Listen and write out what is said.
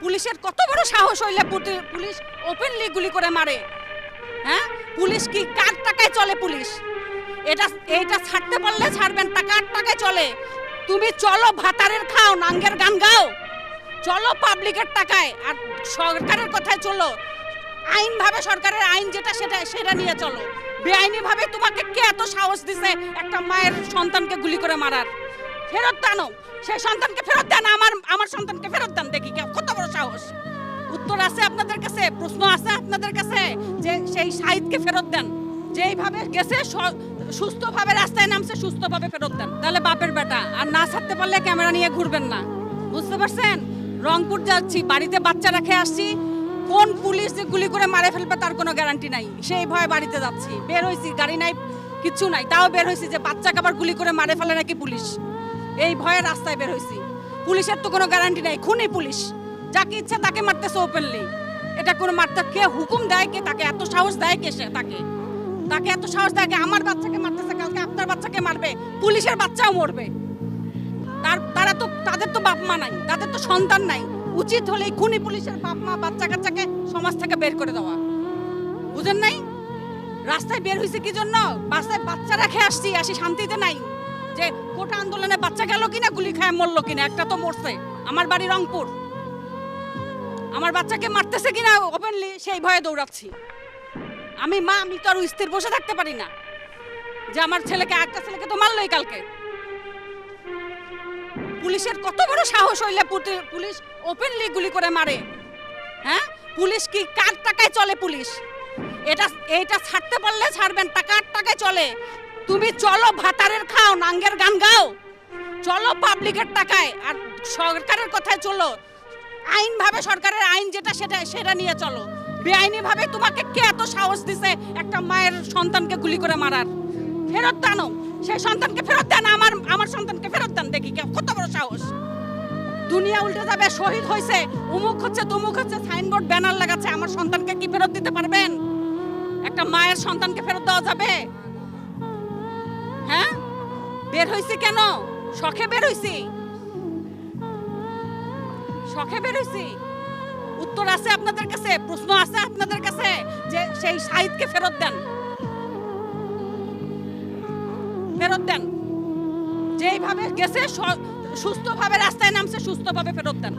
পুলিশের কত বড় সাহস হইলে পুলিশ ওপেনলি গুলি করে মারে? হ্যাঁ, পুলিশ কি কার টাকায় চলে? পুলিশ এইটা ছাড়তে পারলে ছাড়বেন, টাকার টাকায় চলে। তুমি চলো ভাতারের খাও, নাঙ্গের গান গাও, চলো পাবলিকের টাকায়, আর সরকারের কথায় চলো। আইনভাবে সরকারের আইন যেটা সেটা নিয়ে চলো। বেআইনিভাবে তোমাকে কে এত সাহস দিছে একটা মায়ের সন্তানকে গুলি করে মারার? ফেরত দানো, সেই সন্তানকে ফেরত দেন, আমার সন্তানকে ফেরত দেন। দেখি কত বড় সাহস। উত্তর আছে আপনাদের কাছে, প্রশ্ন আছে আপনাদের কাছে যে সেই শাহিদকে ফেরত দেন, যেইভাবে গেছে সুস্থভাবে রাস্তায় নামছে, সুস্থভাবে ফেরত দেন। তাহলে বাপের বেটা, আর না ছাড়তে পারলে ক্যামেরা নিয়ে ঘুরবেন না, বুঝতে পারছেন? রংপুর যাচ্ছি, বাড়িতে বাচ্চা রেখে আসছি, কোন পুলিশ যে গুলি করে মারে ফেলবে তার কোনো গ্যারান্টি নাই। সেই ভয়ে বাড়িতে যাচ্ছি, বের হয়েছি, গাড়ি নাই, কিচ্ছু নাই, তাও বের হয়েছি যে বাচ্চাকে আবার গুলি করে মারে ফেলে নাকি পুলিশ, এই ভয়ে রাস্তায় বের হয়েছি। পুলিশের তো কোনো গ্যারান্টি নাই, খুনি পুলিশ, যাকে ইচ্ছা তাকে মারতেছে ওপেনলি। এটা কোনো মারতে কে হুকুম দেয়? কে তাকে এত সাহস দেয়? কে সে তাকে এত সাহস দেয়? আমার বাচ্চাকে মারতেছে, কালকে আপনার বাচ্চাকে মারবে, পুলিশের বাচ্চাও মরবে। তাদের তো বাপ মা নাই, তাদের তো সন্তান নাই। উচিত হলে খুনি পুলিশের বাপ মা বাচ্চা কাচ্চাকে সমাজ থেকে বের করে দেওয়া। বুঝেন নাই? রাস্তায় বের হয়েছে কি জন্য? বাসায় বাচ্চা রেখে আসি শান্তিতে নাই। যে কোটা আন্দোলনে বাচ্চা গেল কিনা, গুলি খায় মরলো কিনা, একটা তো মরছে। আমার বাড়ি রংপুর, আমার বাচ্চাকে মারতেছে কিনা ওপেনলি, সেই ভয়ে দৌড়াচ্ছি। আমি মা, আমি তো আর স্থির বসে থাকতে পারি না যে আমার ছেলেকে, একটা ছেলেকে তো মারলোই কালকে। পুলিশের কত বড় সাহস হইলে পুলিশ ওপেনলি গুলি করে মারে? হ্যাঁ, পুলিশ কি কার টাকায় চলে? পুলিশ এইটা ছাড়তে পারলে ছাড়বেন, টাকার টাকায় চলে। তুমি চলো ভাতারের খাও, নাঙ্গের গান গাও, চলো পাবলিকের টাকায়, আর সরকারের কথায় চলো। আইনভাবে সরকারের আইন যেটা সেটা নিয়ে চলো। বেআইনিভাবে তোমাকে কে এত সাহস দিছে একটা মায়ের সন্তানকে গুলি করে মারার? ফেরত দানো, সেই সন্তানকে ফেরত দেন, আমার সন্তানকে ফেরত দেন। দেখি কত বড় সাহস। দুনিয়া উল্টে যাবে, শহীদ হয়েছে, উমুক হচ্ছে তুমুক হচ্ছে, সাইনবোর্ড ব্যানার লাগাচ্ছে, আমার সন্তানকে কি ফেরত দিতে পারবেন? একটা মায়ের সন্তানকে ফেরত দেওয়া যাবে? হ্যাঁ, বের হয়েছি কেন? শখে বের হয়েছি, শখে বের হয়েছি। উত্তর আছে আপনাদের কাছে, প্রশ্ন আছে আপনাদের কাছে যে সেই শাহিদকে ফেরত দেন, ফেরত দেন। যেইভাবে গেছে সুস্থভাবে রাস্তায় নামছে, সুস্থভাবে ফেরত দেন।